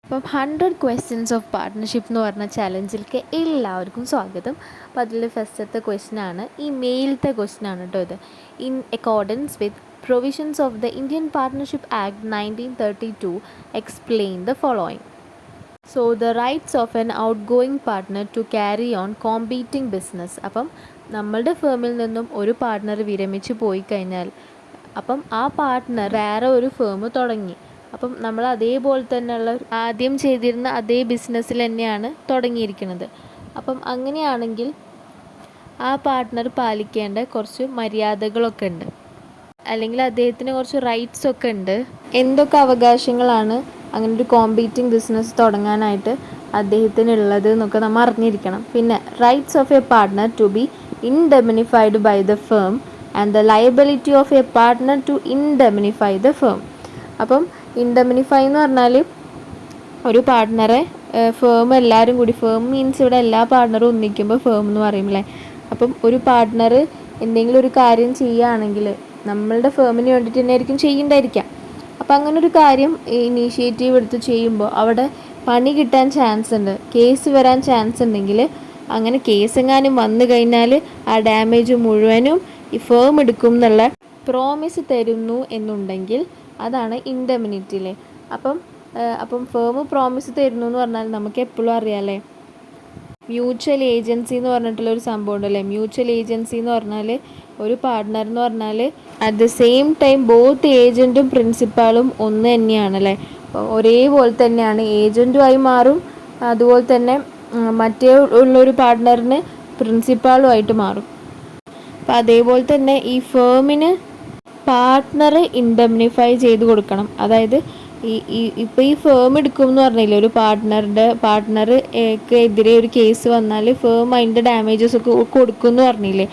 അപ്പം 100 questions of partnership എന്ന് പറഞ്ഞ ചലഞ്ചിലേക്ക് എല്ലാവർക്കും സ്വാഗതം. അപ്പോൾ അതിൽ ഫസ്റ്റത്തെ ക്വസ്റ്റ്യനാണ്, ഈ മെയിലത്തെ ക്വസ്റ്റ്യനാണ് കേട്ടോ ഇത്. In accordance with provisions of the Indian partnership act 1932 explain the following. So the rights of an outgoing partner to carry on competing business. അപ്പം നമ്മളുടെ ഫേമിൽ നിന്നും ഒരു പാർട്ട്ണർ വിരമിച്ച് പോയി കഴിഞ്ഞാൽ അപ്പം ആ പാർട്ട്ണർ വേറെ ഒരു ഫേം തുടങ്ങി. അപ്പം നമ്മൾ അതേപോലെ തന്നെയുള്ള ആദ്യം ചെയ്തിരുന്ന അതേ ബിസിനസ്സിൽ തന്നെയാണ് തുടങ്ങിയിരിക്കുന്നത്. അപ്പം അങ്ങനെയാണെങ്കിൽ ആ പാർട്ട്ണർ പാലിക്കേണ്ട കുറച്ച് മര്യാദകളൊക്കെ ഉണ്ട്, അല്ലെങ്കിൽ അദ്ദേഹത്തിന് കുറച്ച് റൈറ്റ്സ് ഒക്കെ ഉണ്ട്. എന്തൊക്കെ അവകാശങ്ങളാണ് അങ്ങനെ ഒരു കോമ്പീറ്റിംഗ് ബിസിനസ് തുടങ്ങാനായിട്ട് അദ്ദേഹത്തിനുള്ളത് എന്നൊക്കെ നമ്മൾ അറിഞ്ഞിരിക്കണം. പിന്നെ rights of a partner to be indemnified by the firm and the liability of a partner to indemnify the firm. അപ്പം ഇൻഡെമിനിഫൈ എന്ന് പറഞ്ഞാൽ ഒരു പാർട്ട്ണറെ ഫേം എല്ലാവരും കൂടി, ഫേം മീൻസ് ഇവിടെ എല്ലാ പാർട്ട്ണറും ഒന്നിക്കുമ്പോൾ ഫേം എന്ന് പറയുമല്ലേ. അപ്പം ഒരു പാർട്ട്ണർ എന്തെങ്കിലും ഒരു കാര്യം ചെയ്യുകയാണെങ്കിൽ നമ്മളുടെ ഫേമിന് വേണ്ടിയിട്ട് തന്നെ ആയിരിക്കും ചെയ്യേണ്ടായിരിക്കാം. അപ്പം അങ്ങനെ ഒരു കാര്യം ഇനീഷ്യേറ്റീവ് എടുത്ത് ചെയ്യുമ്പോൾ അവിടെ പണി കിട്ടാൻ ചാൻസ് ഉണ്ട്, കേസ് വരാൻ ചാൻസ് ഉണ്ടെങ്കിൽ അങ്ങനെ കേസ് എങ്ങാനും വന്നു കഴിഞ്ഞാൽ ആ ഡാമേജ് മുഴുവനും ഈ ഫേം എടുക്കും എന്നുള്ള പ്രോമിസ് തരുന്നു എന്നുണ്ടെങ്കിൽ അതാണ് ഇൻഡെമിനിറ്റിയിലെ. അപ്പം ഫേം പ്രോമിസ് തരുന്നു എന്ന് പറഞ്ഞാൽ നമുക്ക് എപ്പോഴും അറിയാമല്ലേ, മ്യൂച്വൽ ഏജൻസി എന്ന് പറഞ്ഞിട്ടുള്ളൊരു സംഭവം ഉണ്ടല്ലേ. മ്യൂച്വൽ ഏജൻസി എന്ന് പറഞ്ഞാൽ ഒരു പാർട്ട്ണർ എന്ന് പറഞ്ഞാൽ at the same time both ഏജൻറ്റും പ്രിൻസിപ്പാളും ഒന്ന് തന്നെയാണല്ലേ, ഒരേപോലെ തന്നെയാണ്, ഏജൻറ്റുമായി മാറും, അതുപോലെ തന്നെ മറ്റേ ഉള്ളൊരു പാർട്ട്ണറിന് പ്രിൻസിപ്പാളുമായിട്ട് മാറും. അപ്പം അതേപോലെ തന്നെ ഈ ഫേമിന് പാർട്ട്ണറെ ഇൻഡെമിനിഫൈ ചെയ്ത് കൊടുക്കണം. അതായത് ഇപ്പോൾ ഈ ഫേം എടുക്കും എന്ന് പറഞ്ഞില്ലേ, ഒരു പാർട്ട്ണർക്ക് ഒരു കേസ് വന്നാൽ ഫേം അതിൻ്റെ ഡാമേജസ് ഒക്കെ കൊടുക്കും എന്ന് പറഞ്ഞില്ലേ.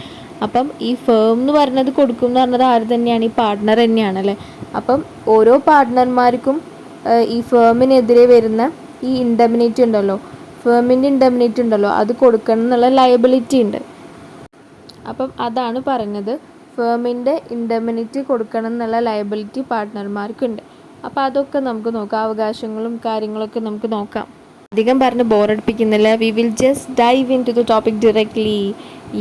അപ്പം ഈ ഫേം എന്ന് പറഞ്ഞത് കൊടുക്കും എന്ന് പറഞ്ഞത് ആര് തന്നെയാണ്? ഈ പാർട്ട്ണർ തന്നെയാണല്ലേ. അപ്പം ഓരോ പാർട്ട്ണർമാർക്കും ഈ ഫേമിനെതിരെ വരുന്ന ഈ ഇൻഡെമിനിറ്റി ഉണ്ടല്ലോ, ഫേമിൻ്റെ ഇൻഡെമിനിറ്റി ഉണ്ടല്ലോ, അത് കൊടുക്കണം എന്നുള്ള ലയബിലിറ്റി ഉണ്ട്. അപ്പം അതാണ് പറഞ്ഞത്, ഫേമിൻ്റെ ഇൻഡെമിനിറ്റി കൊടുക്കണം എന്നുള്ള ലയബിലിറ്റി പാർട്ട്ണർമാർക്കുണ്ട്. അപ്പോൾ അതൊക്കെ നമുക്ക് നോക്കാം, അവകാശങ്ങളും കാര്യങ്ങളൊക്കെ നമുക്ക് നോക്കാം. അധികം പറഞ്ഞ് ബോറടിപ്പിക്കുന്നില്ല, we will just dive into the topic directly.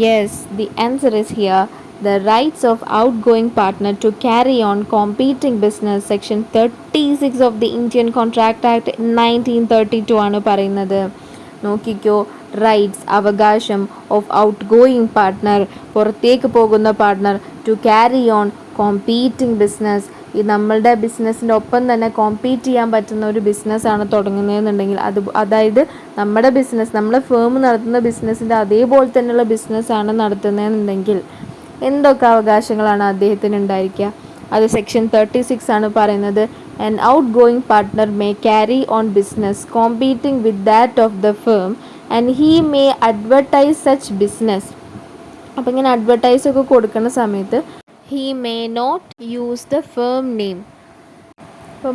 Yes, the answer is here. The rights of outgoing partner to carry on competing business, section 36 of the Indian Contract Act 1932 ആണ് പറയുന്നത്. നോക്കിക്കോ, റൈറ്റ്സ് അവകാശം of out going partner പുറത്തേക്ക് പോകുന്ന partner to carry on competing business, ഈ നമ്മളുടെ ബിസിനസ്സിൻ്റെ ഒപ്പം തന്നെ കോമ്പീറ്റ് ചെയ്യാൻ പറ്റുന്ന ഒരു ബിസിനസ്സാണ് തുടങ്ങുന്നതെന്നുണ്ടെങ്കിൽ അതായത് നമ്മുടെ ബിസിനസ്, നമ്മുടെ ഫേം നടത്തുന്ന ബിസിനസ്സിൻ്റെ അതേപോലെ തന്നെയുള്ള ബിസിനസ്സാണ് നടത്തുന്നതെന്നുണ്ടെങ്കിൽ എന്തൊക്കെ അവകാശങ്ങളാണ് അദ്ദേഹത്തിന് ഉണ്ടായിരിക്കുക? അത് സെക്ഷൻ 36 ആണ് പറയുന്നത്. An outgoing partner may carry on business competing with that of the firm and he may advertise such business. അപ്പം ഇങ്ങനെ അഡ്വർടൈസ് ഒക്കെ കൊടുക്കുന്ന സമയത്ത് he may not use the firm name. ഇപ്പോൾ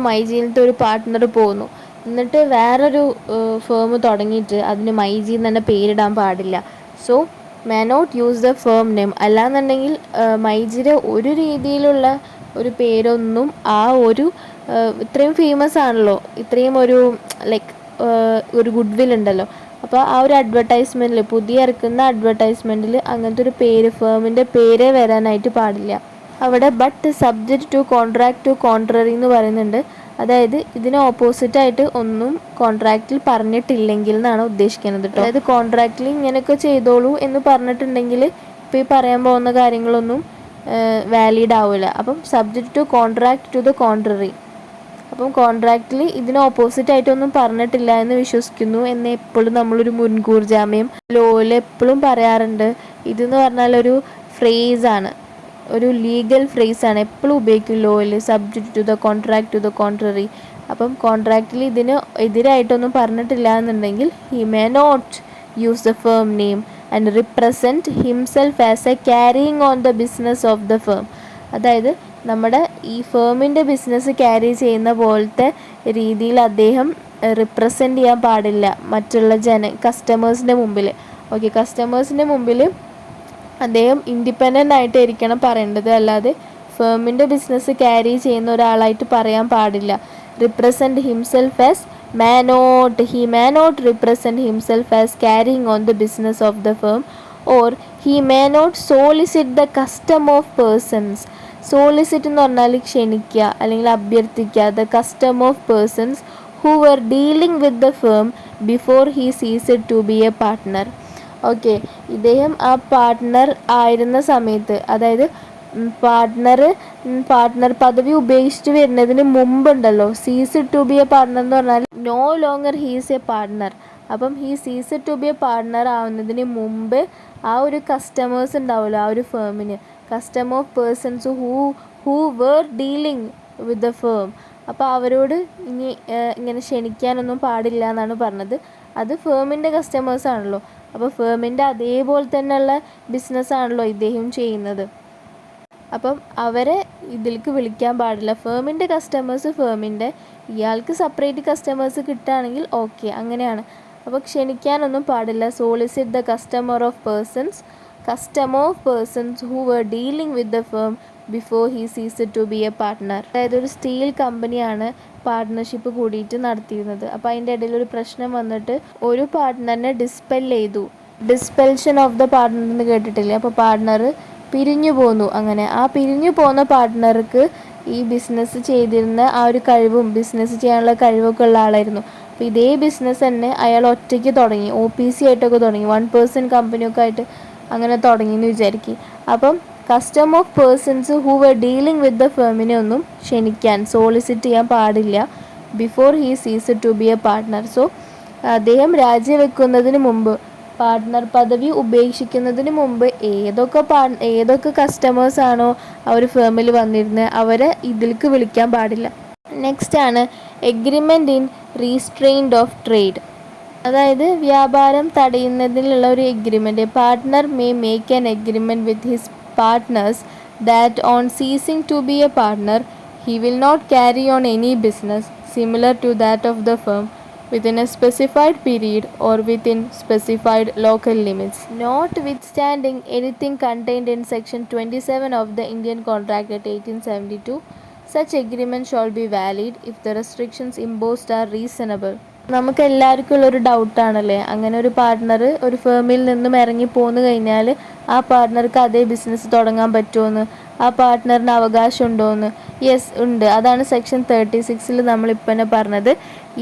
മൈജിയിലത്തെ ഒരു പാർട്ട്ണർ പോകുന്നു, എന്നിട്ട് വേറൊരു ഫേം തുടങ്ങിയിട്ട് അതിന് മൈജി എന്ന് തന്നെ പേരിടാൻ പാടില്ല. So may not use the firm name. അല്ലാന്നുണ്ടെങ്കിൽ മൈജിയുടെ ഒരു രീതിയിലുള്ള ഒരു പേരൊന്നും ആ ഒരു ഇത്രയും ഫേമസ് ആണല്ലോ, ഇത്രയും ഒരു ലൈക്ക് ഒരു ഗുഡ് വിൽ ഉണ്ടല്ലോ, അപ്പോൾ ആ ഒരു അഡ്വർടൈസ്മെൻറ്റിൽ, പുതിയ ഇറക്കുന്ന അഡ്വർടൈസ്മെൻറ്റിൽ അങ്ങനത്തെ ഒരു പേര്, ഫേമിൻ്റെ പേരേ വരാനായിട്ട് പാടില്ല അവിടെ. But subject to contract to contrary എന്ന് പറയുന്നുണ്ട്. അതായത് ഇതിന് ഓപ്പോസിറ്റായിട്ട് ഒന്നും കോൺട്രാക്റ്റിൽ പറഞ്ഞിട്ടില്ലെങ്കിൽ എന്നാണ് ഉദ്ദേശിക്കുന്നത് കേട്ടോ. അതായത് കോൺട്രാക്റ്റിൽ ഇങ്ങനെയൊക്കെ ചെയ്തോളൂ എന്ന് പറഞ്ഞിട്ടുണ്ടെങ്കിൽ ഇപ്പോൾ ഈ പറയാൻ പോകുന്ന കാര്യങ്ങളൊന്നും വാലിഡ് ആവില്ല. അപ്പം subject to contract to the contrary, അപ്പം കോൺട്രാക്റ്റിൽ ഇതിന് ഓപ്പോസിറ്റായിട്ടൊന്നും പറഞ്ഞിട്ടില്ല എന്ന് വിശ്വസിക്കുന്നു എന്ന് എപ്പോഴും നമ്മളൊരു മുൻകൂർ ജാമ്യം ലോയിൽ എപ്പോഴും പറയാറുണ്ട്. ഇതെന്ന് പറഞ്ഞാൽ ഒരു ഫ്രേസാണ്, ഒരു ലീഗൽ ഫ്രേസാണ്, എപ്പോഴും ഉപയോഗിക്കും ലോയിൽ, subject to the contract to the contrary. അപ്പം കോൺട്രാക്റ്റിൽ ഇതിന് എതിരായിട്ടൊന്നും പറഞ്ഞിട്ടില്ല എന്നുണ്ടെങ്കിൽ he may not use the firm name and represent himself as a carrying on the business of the firm. അതായത് നമ്മുടെ ഈ ഫേമിൻ്റെ ബിസിനസ് ക്യാരി ചെയ്യുന്ന പോലത്തെ രീതിയിൽ അദ്ദേഹം റിപ്രസെൻ്റ് ചെയ്യാൻ പാടില്ല മറ്റുള്ള കസ്റ്റമേഴ്സിൻ്റെ മുമ്പിൽ. ഓക്കെ, കസ്റ്റമേഴ്സിൻ്റെ മുമ്പിൽ അദ്ദേഹം ഇൻഡിപെൻഡൻ്റ് ആയിട്ടായിരിക്കണം പറയേണ്ടത്, അല്ലാതെ ഫേമിൻ്റെ ബിസിനസ് ക്യാരി ചെയ്യുന്ന ഒരാളായിട്ട് പറയാൻ പാടില്ല. represent himself as he may not represent himself as carrying on the business of the firm, or he may not solicit the custom of persons. Solicit എന്ന് പറഞ്ഞാൽ ക്ഷണിക്കുക അല്ലെങ്കിൽ അഭ്യർത്ഥിക്കുക. The custom of persons who were dealing with the firm before he ceased to be a partner. Okay, ഇദ്ദേഹം ആ partner ആയിരുന്ന സമയത്ത്, അതായത് പാർട്ട്ണർ പദവി ഉപേക്ഷിച്ച് വരുന്നതിന് മുമ്പുണ്ടല്ലോ, cease to be a partner എന്ന് പറഞ്ഞാൽ no longer he's a partner. അപ്പം ഈ cease to be a partner ആവുന്നതിന് മുമ്പ് ആ ഒരു കസ്റ്റമേഴ്സ് ഉണ്ടാവുമല്ലോ ആ ഒരു ഫേമിന്, custom of persons who were dealing with the firm. അപ്പോൾ അവരോട് ഇങ്ങനെ ക്ഷണിക്കാനൊന്നും പാടില്ല എന്നാണ് പറഞ്ഞത്. അത് ഫേമിൻ്റെ കസ്റ്റമേഴ്സാണല്ലോ. അപ്പോൾ ഫേമിൻ്റെ അതേപോലെ തന്നെയുള്ള ബിസിനസ്സാണല്ലോ ഇദ്ദേഹം ചെയ്യുന്നത്. അപ്പം അവരെ ഇതിലേക്ക് വിളിക്കാൻ പാടില്ല. ഫേമിൻ്റെ കസ്റ്റമേഴ്സ് ഫേമിൻ്റെ, ഇയാൾക്ക് സെപ്പറേറ്റ് കസ്റ്റമേഴ്സ് കിട്ടുകയാണെങ്കിൽ ഓക്കെ, അങ്ങനെയാണ്. അപ്പോൾ ക്ഷണിക്കാനൊന്നും പാടില്ല. Solicit the custom of persons who were dealing with the firm before he ceased to be a partner. അതായത് ഒരു സ്റ്റീൽ കമ്പനിയാണ് പാർട്ട്ണർഷിപ്പ് കൂടിയിട്ട് നടത്തിയിരുന്നത്. അപ്പോൾ അതിൻ്റെ ഇടയിൽ ഒരു പ്രശ്നം വന്നിട്ട് ഒരു പാർട്ട്ണറിനെ ഡിസ്പെൽ ചെയ്തു. ഡിസ്പെൽഷൻ ഓഫ് ദ പാർട്ട്ണർ എന്ന് കേട്ടിട്ടില്ലേ? അപ്പോൾ പാർട്ട്ണർ പിരിഞ്ഞു പോന്നു. അങ്ങനെ ആ പിരിഞ്ഞു പോകുന്ന പാർട്ട്ണർക്ക് ഈ ബിസിനസ് ചെയ്തിരുന്ന ആ ഒരു കഴിവും ബിസിനസ് ചെയ്യാനുള്ള കഴിവൊക്കെ ഉള്ള ആളായിരുന്നു. അപ്പോൾ ഇതേ ബിസിനസ് തന്നെ അയാൾ ഒറ്റയ്ക്ക് തുടങ്ങി, OPC ആയിട്ടൊക്കെ തുടങ്ങി, 1 person കമ്പനിയൊക്കെ ആയിട്ട് അങ്ങനെ തുടങ്ങിയെന്ന് വിചാരിക്കും. അപ്പം custom of persons who were dealing with the ഫേമിനെ ഒന്നും ക്ഷണിക്കാൻ, സോളിസിറ്റ് ചെയ്യാൻ പാടില്ല before he ceased to be a partner. So അദ്ദേഹം രാജിവെക്കുന്നതിന് മുമ്പ്, പാർട്ട്ണർ പദവി ഉപേക്ഷിക്കുന്നതിന് മുമ്പ് ഏതൊക്കെ കസ്റ്റമേഴ്സാണോ ആ ഒരു ഫേമിൽ വന്നിരുന്നത് അവരെ ഇതിലേക്ക് വിളിക്കാൻ പാടില്ല. നെക്സ്റ്റ് ആണ് agreement in restrained of trade. അതായത് വ്യാപാരം തടയുന്നതിനുള്ള ഒരു agreement. Partner may make an agreement with his partners that on ceasing to be a partner he will not carry on any business similar to that of the firm within a specified period or within specified local limits, notwithstanding anything contained in section 27 of the Indian Contract Act 1872. Such agreement shall be valid if the restrictions imposed are reasonable. നമുക്ക് എല്ലാവർക്കും ഉള്ളൊരു ഡൗട്ടാണല്ലേ, അങ്ങനെ ഒരു partner ഒരു ഫേമിൽ നിന്നും ഇറങ്ങി പോന്നു കഴിഞ്ഞാൽ ആ പാർട്ട്ണർക്ക് അതേ ബിസിനസ് തുടങ്ങാൻ പറ്റുമോയെന്ന്, ആ പാർട്ട്ണറിന് അവകാശം ഉണ്ടോയെന്ന്. യെസ്, ഉണ്ട്. അതാണ് സെക്ഷൻ 36 നമ്മളിപ്പോൾ തന്നെ പറഞ്ഞത്.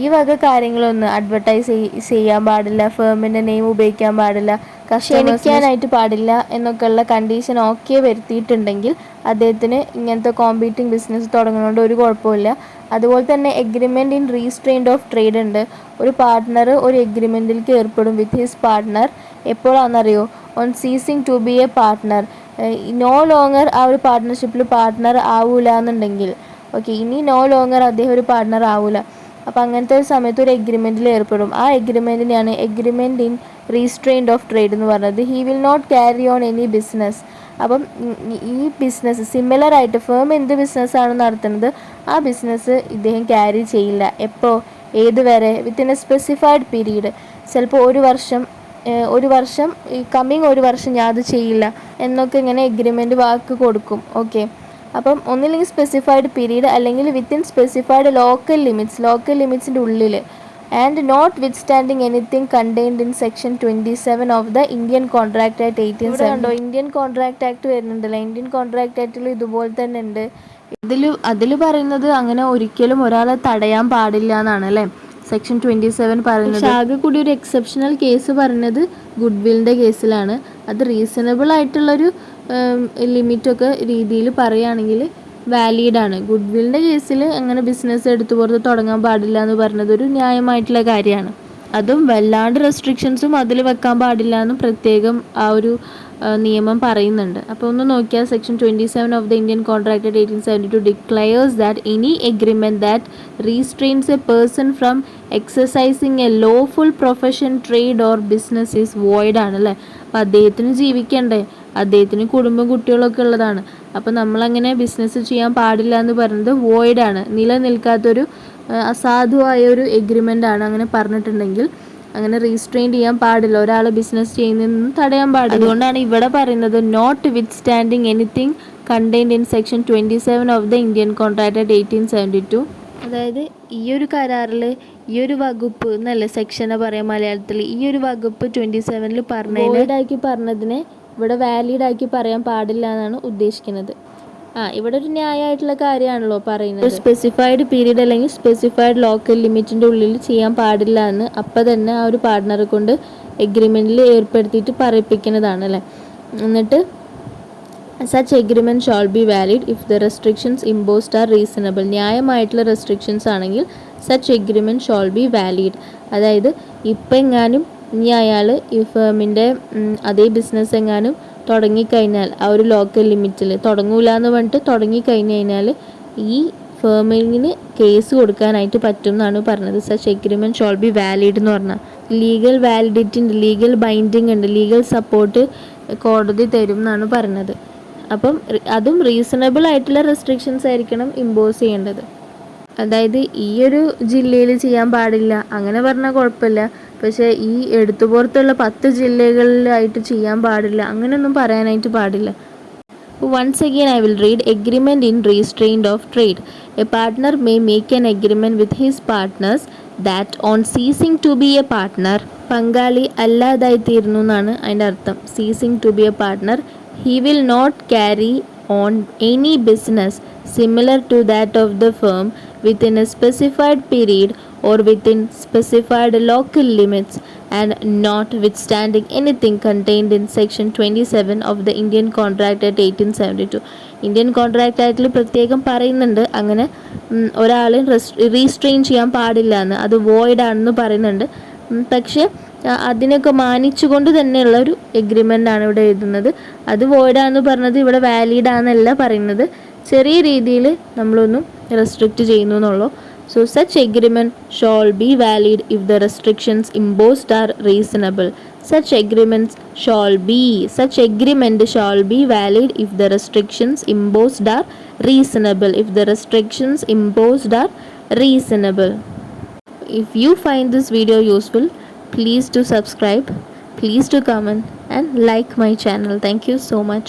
ഈ വക കാര്യങ്ങളൊന്നും അഡ്വർടൈസ് ചെയ്യാൻ പാടില്ല, ഫേമിൻ്റെ നെയിം ഉപയോഗിക്കാൻ പാടില്ല, ക്ഷണിക്കാനായിട്ട് പാടില്ല എന്നൊക്കെയുള്ള കണ്ടീഷൻ ഓക്കെ വരുത്തിയിട്ടുണ്ടെങ്കിൽ അദ്ദേഹത്തിന് ഇങ്ങനത്തെ കോമ്പീറ്റിംഗ് ബിസിനസ് തുടങ്ങുന്നതുകൊണ്ട് ഒരു കുഴപ്പമില്ല. അതുപോലെ തന്നെ agreement in restrained of trade ഉണ്ട്. ഒരു പാർട്ട്ണർ ഒരു എഗ്രിമെൻറ്റിലേക്ക് ഏർപ്പെടും വിത്ത് ഹിസ് പാർട്ട്ണർ. എപ്പോഴാണെന്നറിയോ? On ceasing to be a partner. No longer ആ ഒരു പാർട്ട്ണർഷിപ്പിൽ പാർട്ട്ണർ ആവൂല എന്നുണ്ടെങ്കിൽ, ഓക്കെ, ഇനി നോ ലോങ്ങർ അദ്ദേഹം ഒരു പാർട്ട്ണർ ആവൂല. അപ്പോൾ അങ്ങനത്തെ ഒരു സമയത്ത് ഒരു എഗ്രിമെൻറ്റിൽ ഏർപ്പെടും. ആ എഗ്രിമെൻറ്റിനെയാണ് agreement in restrained of trade എന്ന് പറയുന്നത്. He will not carry on any business. അപ്പം ഈ ബിസിനസ് സിമിലറായിട്ട് ഫേം എന്ത് ബിസിനസ്സാണ് നടത്തുന്നത് ആ ബിസിനസ് ഇദ്ദേഹം ക്യാരി ചെയ്യില്ല. എപ്പോൾ, ഏതുവരെ? Within A specified period. ചിലപ്പോൾ ഒരു വർഷം ഈ കമ്മിങ് ഒരു വർഷം ഞാൻ അത് ചെയ്യില്ല എന്നൊക്കെ ഇങ്ങനെ എഗ്രിമെൻറ്റ് വാക്ക് കൊടുക്കും. ഓക്കെ, അപ്പം ഒന്നില്ലെങ്കിൽ സ്പെസിഫൈഡ് പീരീഡ് അല്ലെങ്കിൽ വിത്തിൻ സ്പെസിഫൈഡ് ലോക്കൽ ലിമിറ്റ്സിൻ്റെ ഉള്ളിൽ. And notwithstanding anything contained in section 27 of the Indian Contract Act 1870. കണ്ടോ, ഇന്ത്യൻ കോൺട്രാക്ട് ആക്ട് വരുന്നുണ്ടല്ലോ. ഇന്ത്യൻ കോൺട്രാക്ട് ആക്ടിൽ ഇതുപോലെ തന്നെ ഉണ്ട്. അതിൽ പറയുന്നത് അങ്ങനെ ഒരിക്കലും ഒരാളെ തടയാൻ പാടില്ല എന്നാണ് അല്ലേ സെക്ഷൻ 27 പറയുന്നത്. ആകെ കൂടി ഒരു എക്സെപ്ഷണൽ കേസ് പറഞ്ഞത് ഗുഡ് വില്ലിൻ്റെ കേസിലാണ്. അത് റീസണബിൾ ആയിട്ടുള്ളൊരു ലിമിറ്റൊക്കെ രീതിയിൽ പറയുകയാണെങ്കിൽ വാലിഡാണ്. ഗുഡ് വില്ലിൻ്റെ കേസിൽ അങ്ങനെ ബിസിനസ് എടുത്തു പുറത്ത് തുടങ്ങാൻ പാടില്ല എന്ന് പറഞ്ഞത് ഒരു ന്യായമായിട്ടുള്ള കാര്യമാണ്. അതും വല്ലാണ്ട് റെസ്ട്രിക്ഷൻസും അതിൽ വെക്കാൻ പാടില്ല എന്നും പ്രത്യേകം ആ ഒരു നിയമം പറയുന്നുണ്ട്. അപ്പോൾ ഒന്ന് നോക്കിയാൽ section 27 of the Indian Contract Act 1872 declares that any agreement that restrains a person from exercising a lawful profession, trade or business is void ആണല്ലേ. അപ്പോൾ അദ്ദേഹത്തിന് ജീവിക്കണ്ടേ, അദ്ദേഹത്തിന് കുടുംബം കുട്ടികളൊക്കെ ഉള്ളതാണ്. അപ്പോൾ നമ്മളങ്ങനെ ബിസിനസ് ചെയ്യാൻ പാടില്ല എന്ന് പറയുന്നത് വോയിഡാണ്, നിലനിൽക്കാത്തൊരു അസാധുവായ ഒരു എഗ്രിമെൻ്റ് ആണ്. അങ്ങനെ പറഞ്ഞിട്ടുണ്ടെങ്കിൽ അങ്ങനെ റീസ്ട്രെയിൻ ചെയ്യാൻ പാടില്ല, ഒരാൾ ബിസിനസ് ചെയ്യുന്നതിനും തടയാൻ പാടില്ല. അതുകൊണ്ടാണ് ഇവിടെ പറയുന്നത് notwithstanding anything contained in section 27 of the Indian Contract Act 1872. അതായത് ഈ ഒരു കരാറിൽ ഈ ഒരു വകുപ്പ് എന്നല്ല സെക്ഷനെ പറയാം മലയാളത്തിൽ, ഈ ഒരു വകുപ്പ് 27 വോയിഡാക്കി പറഞ്ഞതിനെ ഇവിടെ വാലിഡാക്കി പറയാൻ പാടില്ല എന്നാണ് ഉദ്ദേശിക്കുന്നത്. ഇവിടെ ഒരു ന്യായമായിട്ടുള്ള കാര്യമാണല്ലോ പറയുന്നത്. സ്പെസിഫൈഡ് പീരീഡ് അല്ലെങ്കിൽ സ്പെസിഫൈഡ് ലോക്കൽ ലിമിറ്റിൻ്റെ ഉള്ളിൽ ചെയ്യാൻ പാടില്ല എന്ന് അപ്പം തന്നെ ആ ഒരു പാർട്ട്ണറെ കൊണ്ട് എഗ്രിമെൻറ്റിൽ ഏർപ്പെടുത്തിയിട്ട് പറയിപ്പിക്കുന്നതാണ് അല്ലേ. എന്നിട്ട് such agreement shall be valid if the restrictions imposed are reasonable. ന്യായമായിട്ടുള്ള റെസ്ട്രിക്ഷൻസ് ആണെങ്കിൽ such agreement shall be valid. അതായത് ഇപ്പം എങ്ങാനും ഇനി അയാൾ ഈ ഫേമിൻ്റെ അതേ ബിസിനസ് എങ്ങാനും തുടങ്ങിക്കഴിഞ്ഞാൽ ആ ഒരു ലോക്കൽ ലിമിറ്റിൽ തുടങ്ങൂല എന്ന് പറഞ്ഞിട്ട് തുടങ്ങിക്കഴിഞ്ഞ് കഴിഞ്ഞാൽ ഈ ഫേമിങ്ങിന് കേസ് കൊടുക്കാനായിട്ട് പറ്റും എന്നാണ് പറഞ്ഞത്. Such agreement shawl B valid എന്ന് പറഞ്ഞാൽ ലീഗൽ വാലിഡിറ്റി ഉണ്ട്, ലീഗൽ ബൈൻഡിങ് ഉണ്ട്, ലീഗൽ സപ്പോർട്ട് കോടതി തരും എന്നാണ് പറഞ്ഞത്. അപ്പം അതും റീസണബിൾ ആയിട്ടുള്ള റെസ്ട്രിക്ഷൻസ് ആയിരിക്കണം ഇമ്പോസ് ചെയ്യേണ്ടത്. അതായത് ഈ ഒരു ജില്ലയിൽ ചെയ്യാൻ പാടില്ല അങ്ങനെ പറഞ്ഞാൽ കുഴപ്പമില്ല, പക്ഷേ ഈ എടുത്തുപുറത്തുള്ള 10 ജില്ലകളിലായിട്ട് ചെയ്യാൻ പാടില്ല അങ്ങനെയൊന്നും പറയാനായിട്ട് പാടില്ല. Once again I will read agreement in restraint of trade. A partner may make an agreement with his partners that on ceasing to be a partner, പങ്കാളി അല്ലാതായി തീരുന്നു എന്നാണ് അതിൻ്റെ അർത്ഥം. ceasing to be a partner, he will not carry on any business similar to that of the firm within a specified period or within specified local limits, and notwithstanding anything contained in section 27 of the Indian Contract Act 1872. Indian Contract ആക്ടിൽ പ്രത്യേകം പറയുന്നുണ്ട് അങ്ങനെ ഒരാളെ restrain ചെയ്യാൻ പാടില്ല എന്ന്, അത് void ആണെന്ന് പറയുന്നുണ്ട്. പക്ഷേ അതിനൊക്കെ മാനിച്ചുകൊണ്ട് തന്നെയുള്ള ഒരു എഗ്രിമെൻ്റ് ആണ് ഇവിടെ എഴുതുന്നത്. അത് വോയിഡാന്ന് പറഞ്ഞത് ഇവിടെ വാലിഡ് ആണെന്നല്ല പറയുന്നത്, ചെറിയ രീതിയിൽ നമ്മളൊന്നും റെസ്ട്രിക്റ്റ് ചെയ്യുന്നു എന്നുള്ളൂ. So such agreement shall be valid if the restrictions imposed are reasonable. Such agreement shall be valid if the restrictions imposed are reasonable. If the restrictions imposed are reasonable. If you find this video useful, please do subscribe, please do comment and like my channel. Thank you so much.